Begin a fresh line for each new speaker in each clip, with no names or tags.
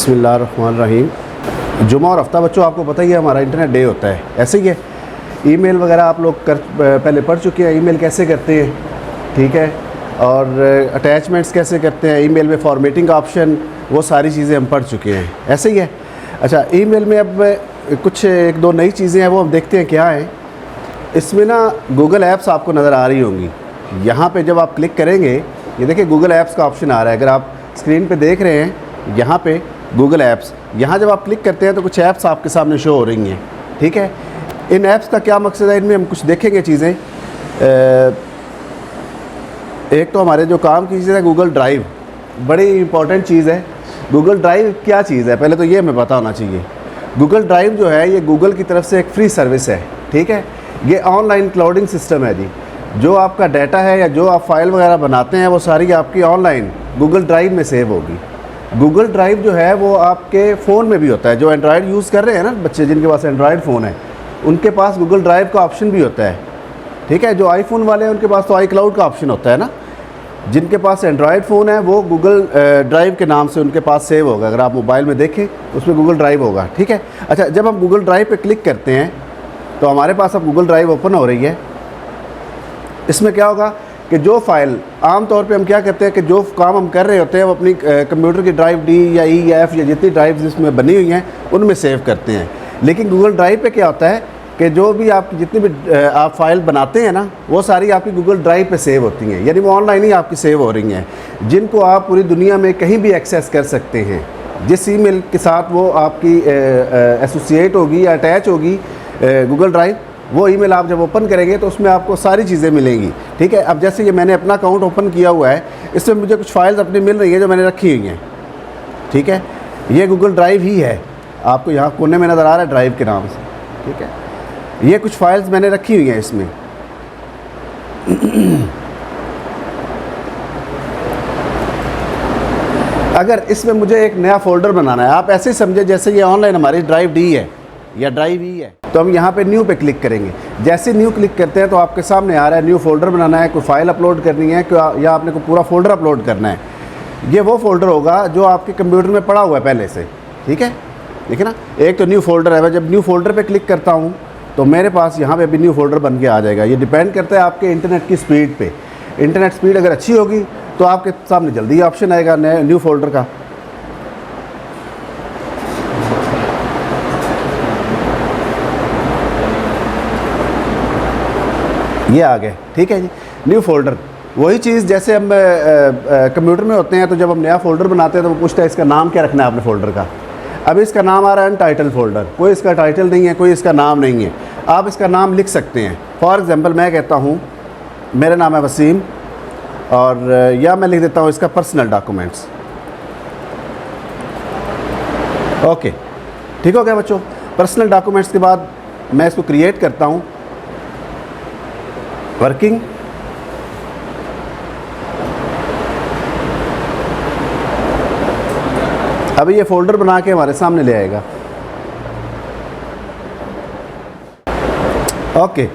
बिस्मिल्लाहिर्रहमानिर्रहीम। जुमा और हफ्ता बच्चों आपको पता ही है हमारा इंटरनेट डे होता है। ऐसे ही है, ईमेल वगैरह आप लोग पहले पढ़ चुके हैं, ईमेल कैसे करते हैं, ठीक है, और अटैचमेंट्स कैसे करते हैं, ईमेल में फॉर्मेटिंग का ऑप्शन, वो सारी चीज़ें हम पढ़ चुके हैं। ऐसे ही है। अच्छा, ईमेल में अब कुछ एक दो नई चीज़ें हैं, वो हम देखते हैं क्या है। इसमें ना गूगल ऐप्स आपको नज़र आ रही होंगी। यहाँ पे जब आप क्लिक करेंगे, ये देखिए गूगल ऐप्स का ऑप्शन आ रहा है। अगर आप स्क्रीन पे देख रहे हैं, यहाँ पे गूगल ऐप्स, यहाँ जब आप क्लिक करते हैं तो कुछ ऐप्स आपके सामने शो हो रही हैं, ठीक है। इन ऐप्स का क्या मकसद है, इनमें हम कुछ देखेंगे चीज़ें। एक तो हमारे जो काम की चीज़ है गूगल ड्राइव, बड़ी इंपॉर्टेंट चीज़ है। गूगल ड्राइव क्या चीज़ है, पहले तो ये हमें पता होना चाहिए। गूगल ड्राइव जो है ये गूगल की तरफ से एक फ्री सर्विस है, ठीक है। ये ऑनलाइन क्लाउडिंग सिस्टम है जी। जो आपका डाटा है या जो आप फाइल वगैरह बनाते हैं वो सारी आपकी ऑनलाइन गूगल ड्राइव में सेव होगी। गूगल ड्राइव जो है वो आपके फ़ोन में भी होता है। जो एंड्रॉयड यूज़ कर रहे हैं ना बच्चे, जिनके पास एंड्रॉयड फ़ोन है, उनके पास गूगल ड्राइव का ऑप्शन भी होता है, ठीक है। जो आईफोन वाले हैं उनके पास तो आई क्लाउड का ऑप्शन होता है ना। जिनके पास एंड्रॉयड फ़ोन है वो गूगल ड्राइव के नाम से उनके पास सेव होगा। अगर आप मोबाइल में देखें उसमें गूगल ड्राइव होगा, ठीक है। अच्छा, जब हम गूगल ड्राइव पे क्लिक करते हैं तो हमारे पास अब गूगल ड्राइव ओपन हो रही है। इसमें क्या होगा कि जो फाइल आम तौर पे हम क्या करते हैं कि जो काम हम कर रहे होते हैं वो अपनी कंप्यूटर की ड्राइव डी या ई या एफ या जितनी ड्राइव जिसमें बनी हुई हैं उनमें सेव करते हैं। लेकिन गूगल ड्राइव पे क्या होता है कि जो भी आपकी जितनी भी आप फाइल बनाते हैं ना, वो सारी आपकी गूगल ड्राइव पे सेव होती हैं, यानी वो ऑनलाइन ही आपकी सेव हो रही हैं, जिनको आप पूरी दुनिया में कहीं भी एक्सेस कर सकते हैं। जिस ईमेल के साथ वो आपकी एसोसिएट होगी या अटैच होगी गूगल ड्राइव, वो ईमेल आप जब ओपन करेंगे तो उसमें आपको सारी चीज़ें मिलेंगी, ठीक है। अब जैसे ये मैंने अपना अकाउंट ओपन किया हुआ है, इसमें मुझे कुछ फाइल्स अपनी मिल रही हैं जो मैंने रखी हुई हैं, ठीक है। ये गूगल ड्राइव ही है, आपको यहाँ कोने में नज़र आ रहा है ड्राइव के नाम से, ठीक है। ये कुछ फाइल्स मैंने रखी हुई हैं इसमें। अगर इसमें मुझे एक नया फ़ोल्डर बनाना है, आप ऐसे ही समझे जैसे ये ऑनलाइन हमारी ड्राइव डी है या ड्राइव ही है, तो हम यहाँ पे न्यू पे क्लिक करेंगे। जैसे न्यू क्लिक करते हैं तो आपके सामने आ रहा है न्यू फोल्डर बनाना है, कोई फाइल अपलोड करनी है या आपने कोई पूरा फोल्डर अपलोड करना है। ये वो फोल्डर होगा जो आपके कंप्यूटर में पड़ा हुआ है पहले से, ठीक है। देखिए ना, एक तो न्यू फोल्डर है। मैं जब न्यू फोल्डर पे क्लिक करता हूँ तो मेरे पास यहाँ पे भी न्यू फोल्डर बन के आ जाएगा। ये डिपेंड करता है आपके इंटरनेट की स्पीड पे। इंटरनेट स्पीड अगर अच्छी होगी तो आपके सामने जल्दी ऑप्शन आएगा नए न्यू फोल्डर का। ये आ गए, ठीक है जी, न्यू फोल्डर। वही चीज़ जैसे हम कंप्यूटर में होते हैं तो जब हम नया फ़ोल्डर बनाते हैं तो वो पूछता है इसका नाम क्या रखना है आपने फ़ोल्डर का। अब इसका नाम आ रहा है अनटाइटल फ़ोल्डर, कोई इसका टाइटल नहीं है, कोई इसका नाम नहीं है। आप इसका नाम लिख सकते हैं। फॉर एग्ज़ाम्पल मैं कहता हूँ मेरा नाम है वसीम, और या मैं लिख देता हूँ इसका पर्सनल डॉक्यूमेंट्स। ओके, ठीक हो गया बच्चों। पर्सनल डॉक्यूमेंट्स के बाद मैं इसको क्रिएट करता हूँ, वर्किंग। अभी ये फोल्डर बना के हमारे सामने ले आएगा। ओके,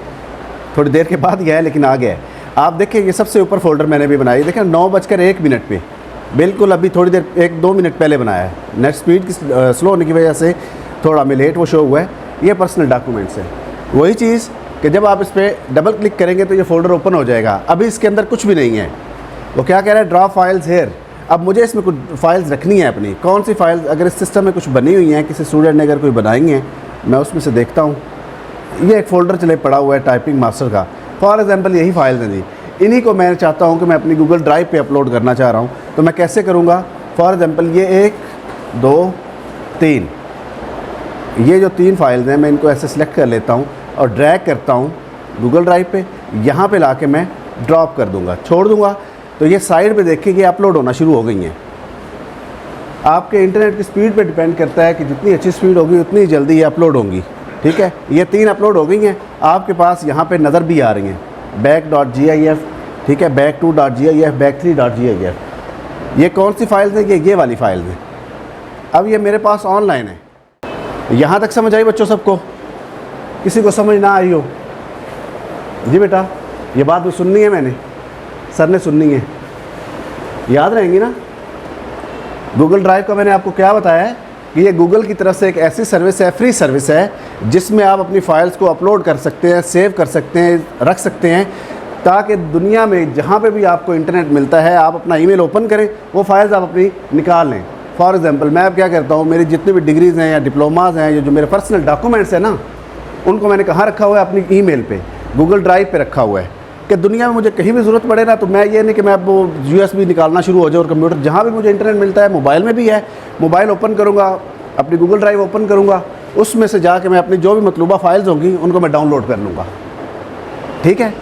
थोड़ी देर के बाद गया है लेकिन आ गया है। आप देखें ये सबसे ऊपर फोल्डर मैंने भी बनाई, देखें 9:01 पे, बिल्कुल अभी थोड़ी देर 1-2 मिनट पहले बनाया है। नेट स्पीड की स्लो होने की वजह से थोड़ा में लेट वो शो हुआ है। ये पर्सनल डॉक्यूमेंट्स है। वही चीज़ कि जब आप इस पर डबल क्लिक करेंगे तो ये फ़ोल्डर ओपन हो जाएगा। अभी इसके अंदर कुछ भी नहीं है। वो क्या कह रहा है, ड्रॉ फाइल्स हेयर। अब मुझे इसमें कुछ फ़ाइल्स रखनी है अपनी। कौन सी फाइल्स, अगर इस सिस्टम में कुछ बनी हुई हैं, किसी स्टूडेंट ने अगर कोई बनाई हैं, मैं उसमें से देखता हूँ। ये एक फ़ोल्डर चले पड़ा हुआ है टाइपिंग मास्टर का, फॉर एग्ज़ाम्पल यही फाइल्स हैं जी। इन्हीं को मैं चाहता हूँ कि मैं अपनी गूगल ड्राइव पे अपलोड करना चाह रहा हूँ, तो मैं कैसे करूँगा। फॉर एग्ज़ाम्पल ये 1, 2, 3, ये जो 3 फाइल्स हैं मैं इनको ऐसे सेलेक्ट कर लेता हूँ और ड्रैग करता हूँ गूगल ड्राइव पे। यहाँ पे लाके मैं ड्रॉप कर दूँगा, छोड़ दूँगा, तो ये साइड पे देखिए कि अपलोड होना शुरू हो गई हैं। आपके इंटरनेट की स्पीड पे डिपेंड करता है कि जितनी अच्छी स्पीड होगी उतनी जल्दी ये अपलोड होंगी, ठीक है। ये 3 अपलोड हो गई हैं। आपके पास यहाँ पे नज़र भी आ रही हैं, back.gif, ठीक है, back2.gif, back3.gif। ये कौन सी फाइल्स हैं, ये वाली फाइल्स हैं। अब ये मेरे पास ऑनलाइन है। यहाँ तक समझ आई बच्चों सबको? किसी को समझ ना आई हो? जी बेटा, ये बात भी सुननी है, मैंने सर ने सुननी है, याद रहेंगी ना। गूगल ड्राइव का मैंने आपको क्या बताया है कि ये गूगल की तरफ से एक ऐसी सर्विस है, फ्री सर्विस है, जिसमें आप अपनी फ़ाइल्स को अपलोड कर सकते हैं, सेव कर सकते हैं, रख सकते हैं, ताकि दुनिया में जहाँ पे भी आपको इंटरनेट मिलता है आप अपना ईमेल ओपन करें, वो फाइल्स आप अपनी निकाल लें। फॉर एग्ज़ाम्पल मैं अब क्या करता हूँ, मेरी जितनी भी डिग्रीज़ हैं या डिप्लोमाज हैं, जो मेरे पर्सनल डॉक्यूमेंट्स हैं ना, उनको मैंने कहाँ रखा हुआ है, अपनी ईमेल पे, गूगल ड्राइव पे रखा हुआ है, कि दुनिया में मुझे कहीं भी ज़रूरत पड़े ना, तो मैं ये नहीं कि मैं अब वो USB निकालना शुरू हो जाए, और कंप्यूटर जहाँ भी मुझे इंटरनेट मिलता है, मोबाइल में भी है, मोबाइल ओपन करूँगा, अपनी गूगल ड्राइव ओपन करूँगा, उसमें से जाके मैं अपनी जो भी मतलूबा फाइल्स होंगी उनको मैं डाउनलोड कर लूँगा, ठीक है,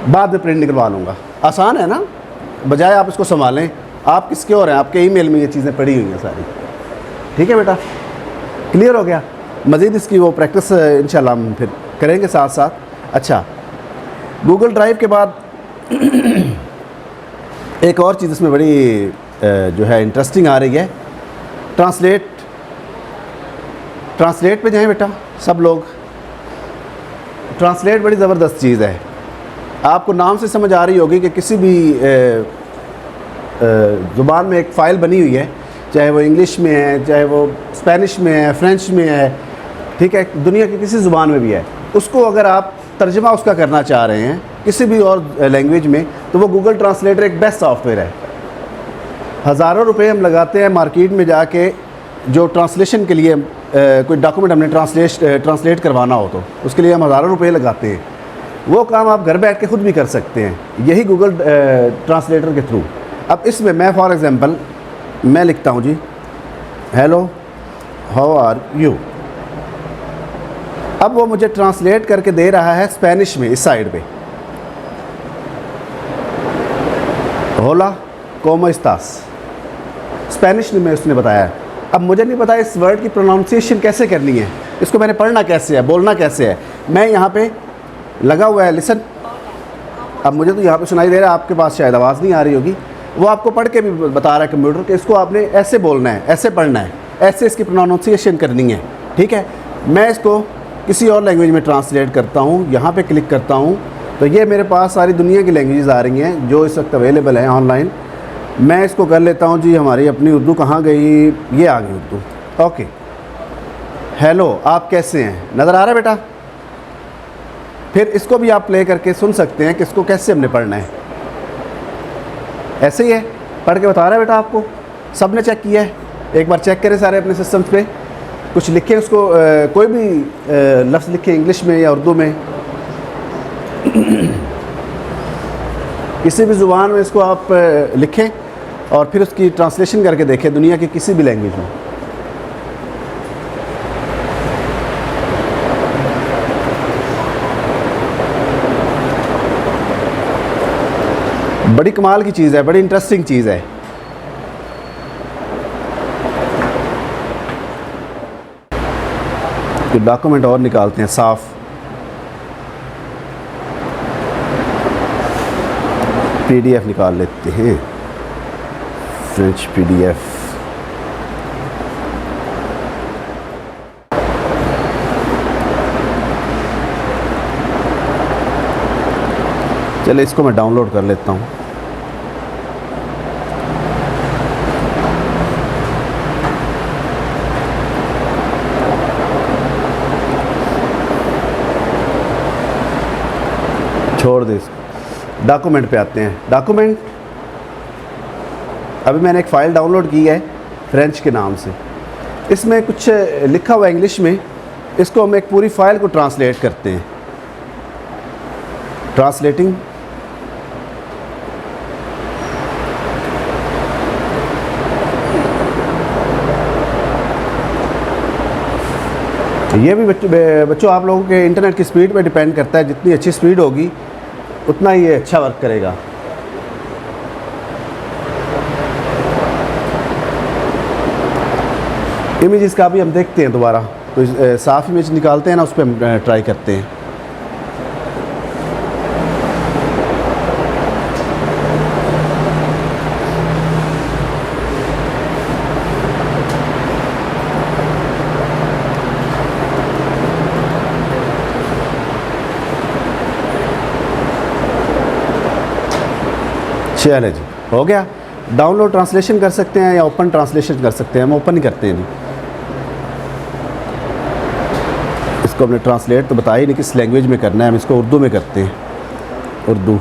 बाद में प्रिंट निकलवा लूँगा। आसान है ना, बजाय आप इसको संभालें, आप किसके और हैं, आपके ईमेल में ये चीज़ें पड़ी हुई हैं सारी, ठीक है बेटा, क्लियर हो गया। मज़ीद इसकी वो प्रैक्टिस इंशाल्लाह हम फिर करेंगे साथ साथ। अच्छा, गूगल ड्राइव के बाद एक और चीज़ इसमें बड़ी जो है इंटरेस्टिंग आ रही है, ट्रांसलेट पे जाएं बेटा सब लोग। ट्रांसलेट बड़ी ज़बरदस्त चीज़ है, आपको नाम से समझ आ रही होगी कि किसी भी ज़ुबान में एक फ़ाइल बनी हुई है, चाहे वो इंग्लिश में है, चाहे वो स्पेनिश में है, फ्रेंच में है, ठीक है, दुनिया की किसी ज़ुबान में भी है, उसको अगर आप तर्जमा उसका करना चाह रहे हैं किसी भी और लैंग्वेज में, तो वो गूगल ट्रांसलेटर एक बेस्ट सॉफ्टवेयर है। हज़ारों रुपए हम लगाते हैं मार्केट में जाके, जो ट्रांसलेशन के लिए कोई डॉक्यूमेंट हमने ट्रांसलेट करवाना हो तो उसके लिए हम हज़ारों रुपए लगाते हैं। वो काम आप घर बैठ के ख़ुद भी कर सकते हैं, यही गूगल ट्रांसलेटर के थ्रू। अब इसमें मैं फॉर एग्ज़ाम्पल मैं लिखता हूँ जी, हेलो हाउ आर यू, अब वो मुझे ट्रांसलेट करके दे रहा है स्पेनिश में, इस साइड पे, होला कोमो एस्तास, स्पेनिश में उसने बताया। अब मुझे नहीं पता इस वर्ड की प्रोनाउंसिएशन कैसे करनी है, इसको मैंने पढ़ना कैसे है, बोलना कैसे है। मैं यहाँ पे लगा हुआ है लिसन, अब मुझे तो यहाँ पे सुनाई दे रहा है, आपके पास शायद आवाज़ नहीं आ रही होगी, वो आपको पढ़ के भी बता रहा है कंप्यूटर कि इसको आपने ऐसे बोलना है, ऐसे पढ़ना है, ऐसे इसकी प्रोनाउंसिएशन करनी है, ठीक है। मैं इसको किसी और लैंग्वेज में ट्रांसलेट करता हूँ, यहाँ पे क्लिक करता हूँ तो ये मेरे पास सारी दुनिया की लैंग्वेजेस आ रही हैं जो इस वक्त अवेलेबल हैं ऑनलाइन। मैं इसको कर लेता हूँ जी, हमारी अपनी उर्दू कहाँ गई, ये आ गई उर्दू, ओके। हेलो आप कैसे हैं, नज़र आ रहा है बेटा। फिर इसको भी आप प्ले करके सुन सकते हैं कि इसको कैसे हमने पढ़ना है, ऐसे ही है, पढ़ के बता रहा है बेटा आपको, सब ने चेक किया है, एक बार चेक करें सारे अपने सिस्टम्स पे, कुछ लिखें उसको, कोई भी लफ्ज़ लिखें इंग्लिश में या उर्दू में, किसी भी ज़ुबान में इसको आप लिखें और फिर उसकी ट्रांसलेशन करके देखें दुनिया की किसी भी लैंग्वेज में। बड़ी कमाल की चीज़ है, बड़ी इंटरेस्टिंग चीज़ है। तो डॉक्यूमेंट और निकालते हैं साफ, PDF निकाल लेते हैं, फ्रेंच PDF। चले इसको मैं डाउनलोड कर लेता हूँ। छोड़ दे इसको, डॉक्यूमेंट पे आते हैं। डॉक्यूमेंट, अभी मैंने एक फ़ाइल डाउनलोड की है फ्रेंच के नाम से, इसमें कुछ लिखा हुआ है इंग्लिश में, इसको हम एक पूरी फ़ाइल को ट्रांसलेट करते हैं। ट्रांसलेटिंग, ये भी बच्चों आप लोगों के इंटरनेट की स्पीड पे डिपेंड करता है, जितनी अच्छी स्पीड होगी उतना ही ये अच्छा वर्क करेगा। इमेजेस का भी हम देखते हैं दोबारा, तो साफ इमेज निकालते हैं ना, उस पर हम ट्राई करते हैं। चले जी, हो गया। डाउनलोड ट्रांसलेशन कर सकते हैं या ओपन ट्रांसलेशन कर सकते हैं, हम ओपन ही करते हैं। इसको हमने ट्रांसलेट तो बताया ही नहीं किस लैंग्वेज में करना है, हम इसको उर्दू में करते हैं, उर्दू।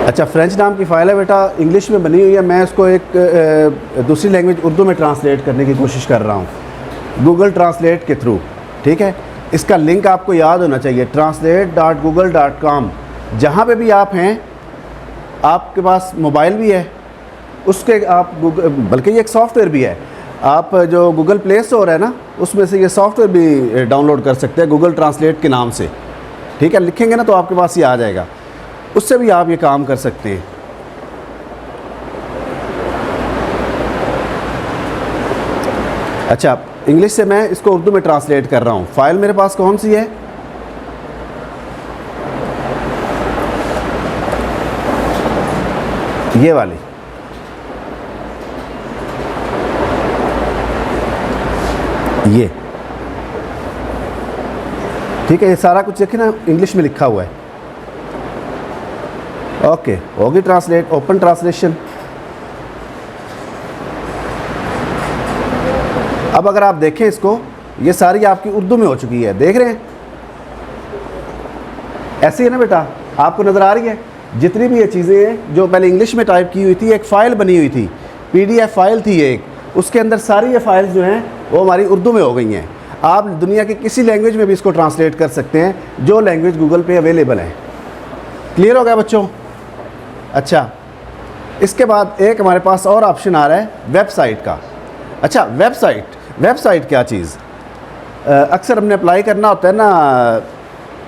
अच्छा, फ्रेंच नाम की फ़ाइल है बेटा, इंग्लिश में बनी हुई है, मैं इसको एक दूसरी लैंग्वेज उर्दू में ट्रांसलेट करने की कोशिश कर रहा हूँ गूगल ट्रांसलेट के थ्रू। ठीक है, इसका लिंक आपको याद होना चाहिए, translate.google.com। जहाँ पे भी आप हैं, आपके पास मोबाइल भी है, उसके आप गूगल, बल्कि ये एक सॉफ्टवेयर भी है, आप जो गूगल प्ले स्टोर है ना, उसमें से ये सॉफ्टवेयर भी डाउनलोड कर सकते हैं गूगल ट्रांसलेट के नाम से। ठीक है, लिखेंगे ना तो आपके पास ये आ जाएगा, उससे भी आप ये काम कर सकते हैं। अच्छा, इंग्लिश से मैं इसको उर्दू में ट्रांसलेट कर रहा हूँ। फाइल मेरे पास कौन सी है? ये वाली। ये ठीक है, ये सारा कुछ देखिए ना इंग्लिश में लिखा हुआ है। ओके, होगी ट्रांसलेट, ओपन ट्रांसलेशन। अब अगर आप देखें इसको, ये सारी आपकी उर्दू में हो चुकी है, देख रहे हैं? ऐसी है ना बेटा, आपको नज़र आ रही है? जितनी भी ये चीज़ें हैं जो पहले इंग्लिश में टाइप की हुई थी, एक फ़ाइल बनी हुई थी, PDF फाइल थी एक, उसके अंदर सारी ये फाइल्स जो हैं वो हमारी उर्दू में हो गई हैं। आप दुनिया की किसी लैंग्वेज में भी इसको ट्रांसलेट कर सकते हैं, जो लैंग्वेज गूगल पे अवेलेबल है। क्लियर हो गया बच्चों? अच्छा, इसके बाद एक हमारे पास और ऑप्शन आ रहा है वेबसाइट का। अच्छा, वेबसाइट क्या चीज़? अक्सर हमने अप्लाई करना होता है ना,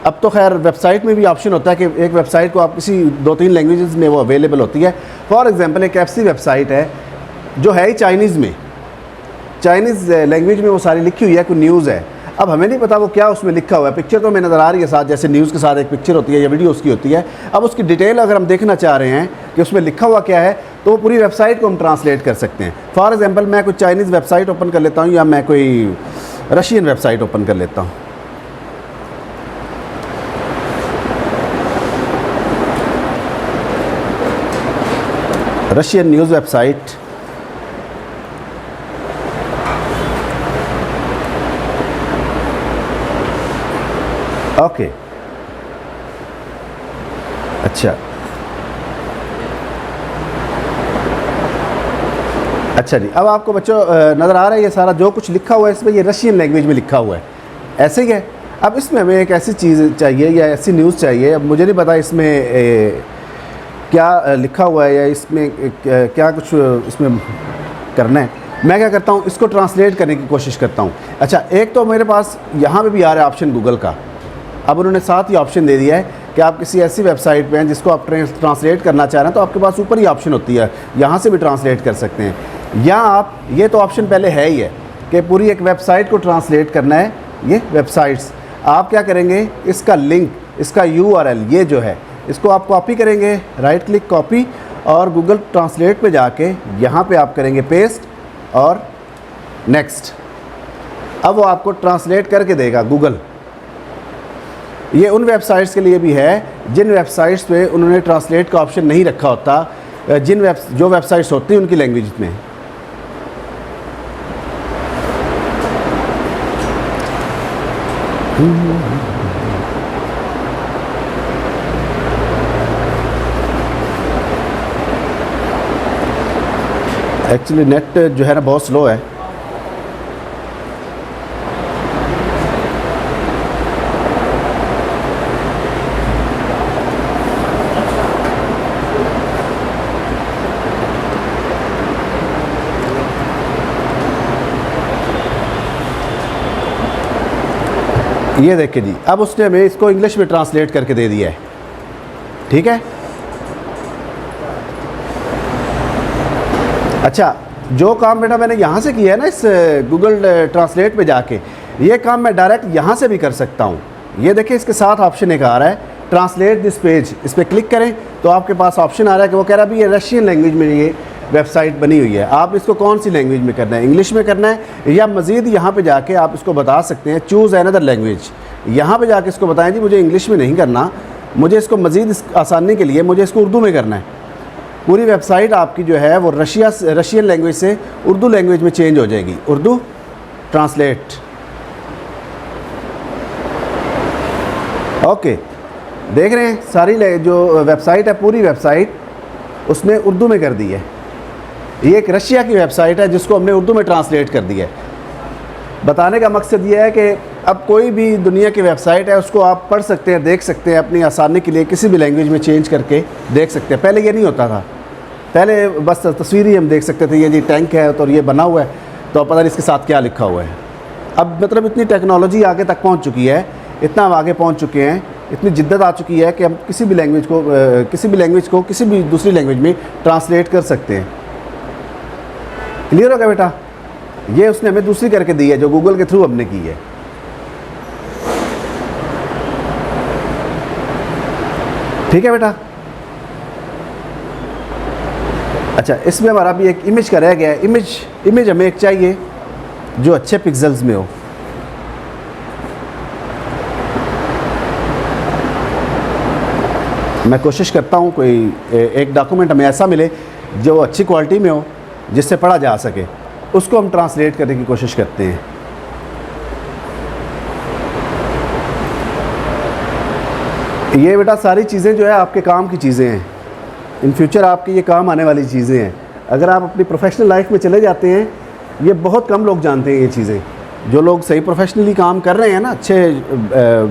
अब तो खैर वेबसाइट में भी ऑप्शन होता है कि एक वेबसाइट को आप किसी 2-3 लैंग्वेजेस में वो अवेलेबल होती है। फॉर एग्जांपल एक ऐसी वेबसाइट है जो है ही चाइनीज़ में, चाइनीज़ लैंग्वेज में वो सारी लिखी हुई है, कोई न्यूज़ है। अब हमें नहीं पता वो क्या उसमें लिखा हुआ है, पिक्चर तो हमें नज़र आ रही है साथ, जैसे न्यूज़ के साथ एक पिक्चर होती है या वीडियो उसकी होती है। अब उसकी डिटेल अगर हम देखना चाह रहे हैं कि उसमें लिखा हुआ क्या है, तो वो पूरी वेबसाइट को हम ट्रांसलेट कर सकते हैं। फॉर एग्जांपल मैं कोई चाइनीज़ वेबसाइट ओपन कर लेता हूँ, या मैं कोई रशियन वेबसाइट ओपन कर लेता हूँ। Russian news website, okay. अच्छा जी, अब आपको बच्चों नज़र आ रहा है ये सारा जो कुछ लिखा हुआ है इसमें, ये रशियन लैंग्वेज में लिखा हुआ है, ऐसे ही है। अब इसमें हमें एक ऐसी चीज़ चाहिए या ऐसी न्यूज़ चाहिए, अब मुझे नहीं पता इसमें क्या लिखा हुआ है या इसमें क्या कुछ इसमें करना है। मैं क्या करता हूँ, इसको ट्रांसलेट करने की कोशिश करता हूँ। अच्छा, एक तो मेरे पास यहाँ पे भी आ रहा है ऑप्शन गूगल का। अब उन्होंने साथ ही ऑप्शन दे दिया है कि आप किसी ऐसी वेबसाइट पे हैं जिसको आप ट्रांसलेट करना चाह रहे हैं, तो आपके पास ऊपर ही ऑप्शन होती है, यहाँ से भी ट्रांसलेट कर सकते हैं। या आप, ये तो ऑप्शन पहले है ही है कि पूरी एक वेबसाइट को ट्रांसलेट करना है, ये वेबसाइट्स। आप क्या करेंगे, इसका लिंक, इसका URL ये जो है, इसको आप कॉपी करेंगे, राइट क्लिक कॉपी, और गूगल ट्रांसलेट पे जाके यहाँ पे आप करेंगे पेस्ट और नेक्स्ट। अब वो आपको ट्रांसलेट करके देगा गूगल। ये उन वेबसाइट्स के लिए भी है जिन वेबसाइट्स पे उन्होंने ट्रांसलेट का ऑप्शन नहीं रखा होता, जो वेबसाइट्स होती हैं उनकी लैंग्वेज में। एक्चुअली नेट जो है ना बहुत स्लो है। ये देखिए जी, अब उसने हमें इसको इंग्लिश में ट्रांसलेट करके दे दिया है। ठीक है। अच्छा, जो काम बेटा मैंने यहाँ से किया है ना इस गूगल ट्रांसलेट पे जाके, ये काम मैं डायरेक्ट यहाँ से भी कर सकता हूँ। ये देखिए, इसके साथ ऑप्शन एक आ रहा है ट्रांसलेट दिस पेज, इस पर क्लिक करें तो आपके पास ऑप्शन आ रहा है कि वो कह रहा है अभी ये रशियन लैंग्वेज में ये वेबसाइट बनी हुई है, आप इसको कौन सी लैंग्वेज में करना है, इंग्लिश में करना है, या मज़ीद यहाँ पे जाके आप इसको बता सकते हैं चूज़ अनदर लैंग्वेज। यहाँ पे जाके इसको बताएं जी मुझे इंग्लिश में नहीं करना, मुझे इसको मज़ीद आसानी के लिए मुझे इसको उर्दू में करना है। पूरी वेबसाइट आपकी जो है वो रशियन लैंग्वेज से उर्दू लैंग्वेज में चेंज हो जाएगी। उर्दू ट्रांसलेट। ओके, देख रहे हैं सारी जो वेबसाइट है, पूरी वेबसाइट उसने उर्दू में कर दी है। ये एक रशिया की वेबसाइट है जिसको हमने उर्दू में ट्रांसलेट कर दिया है। बताने का मकसद ये है कि अब कोई भी दुनिया की वेबसाइट है उसको आप पढ़ सकते हैं, देख सकते हैं, अपनी आसानी के लिए किसी भी लैंग्वेज में चेंज करके देख सकते हैं। पहले ये नहीं होता था, पहले बस तस्वीर ही हम देख सकते थे, ये जी टैंक है तो ये बना हुआ है तो पता नहीं इसके साथ क्या लिखा हुआ है। अब मतलब इतनी टेक्नोलॉजी आगे तक पहुंच चुकी है, इतना हम आगे पहुंच चुके हैं, इतनी जिद्दत आ चुकी है कि हम किसी भी लैंग्वेज को किसी भी दूसरी लैंग्वेज में ट्रांसलेट कर सकते हैं। क्लियर हो गया बेटा? ये उसने हमें दूसरी करके दी है जो गूगल के थ्रू हमने की है। ठीक है बेटा? अच्छा, इसमें हमारा भी एक इमेज का रह गया है। इमेज हमें एक चाहिए जो अच्छे पिक्सेल्स में हो। मैं कोशिश करता हूँ कोई एक डॉक्यूमेंट हमें ऐसा मिले जो अच्छी क्वालिटी में हो, जिससे पढ़ा जा सके, उसको हम ट्रांसलेट करने की कोशिश करते हैं। ये बेटा सारी चीज़ें जो है आपके काम की चीज़ें हैं, इन फ्यूचर आपके ये काम आने वाली चीज़ें हैं। अगर आप अपनी प्रोफेशनल लाइफ में चले जाते हैं, ये बहुत कम लोग जानते हैं ये चीज़ें। जो लोग सही प्रोफेशनली काम कर रहे हैं ना, अच्छे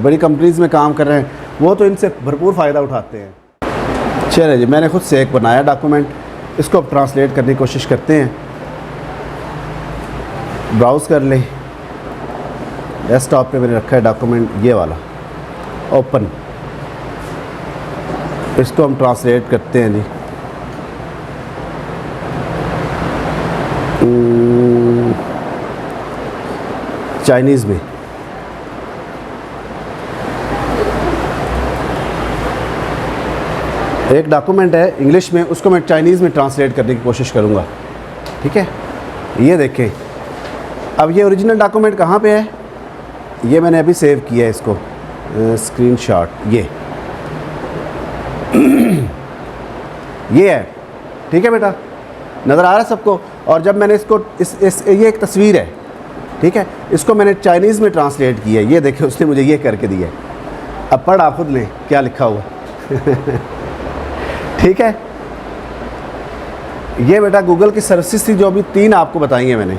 बड़ी कंपनीज़ में काम कर रहे हैं, वो तो इनसे भरपूर फ़ायदा उठाते हैं। चलिए जी, मैंने खुद से एक बनाया डॉक्यूमेंट, इसको अब ट्रांसलेट करने की कोशिश करते हैं। ब्राउज़ कर लें, डेस्कटॉप पे मैंने रखा है डॉक्यूमेंट ये वाला, ओपन। इसको हम ट्रांसलेट करते हैं जी। चाइनीज़ में। एक डॉक्यूमेंट है इंग्लिश में, उसको मैं चाइनीज़ में ट्रांसलेट करने की कोशिश करूँगा। ठीक है, ये देखें। अब ये ओरिजिनल डॉक्यूमेंट कहाँ पे है? ये मैंने अभी सेव किया है इसको, स्क्रीनशॉट। ये है। ठीक है बेटा, नज़र आ रहा है सबको? और जब मैंने इसको ये एक तस्वीर है, ठीक है, इसको मैंने चाइनीज़ में ट्रांसलेट किया है। ये देखें, उसने मुझे ये करके दिया है। अब पढ़ आप खुद लें क्या लिखा हुआ। ठीक है, ये बेटा गूगल की सर्विसेज थी जो अभी 3 आपको बताई हैं मैंने।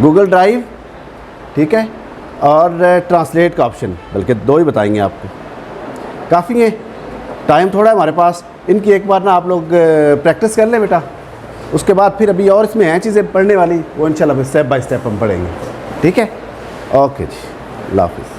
गूगल ड्राइव, ठीक है, और ट्रांसलेट का ऑप्शन, बल्कि 2 ही बताएंगे आपको, काफ़ी है। टाइम थोड़ा है हमारे पास, इनकी एक बार ना आप लोग प्रैक्टिस कर लें बेटा। उसके बाद फिर अभी और इसमें हैं चीज़ें पढ़ने वाली, वो इंशाल्लाह स्टेप बाय स्टेप हम पढ़ेंगे। ठीक है, ओके जी, अल्लाह हाफ़िज़।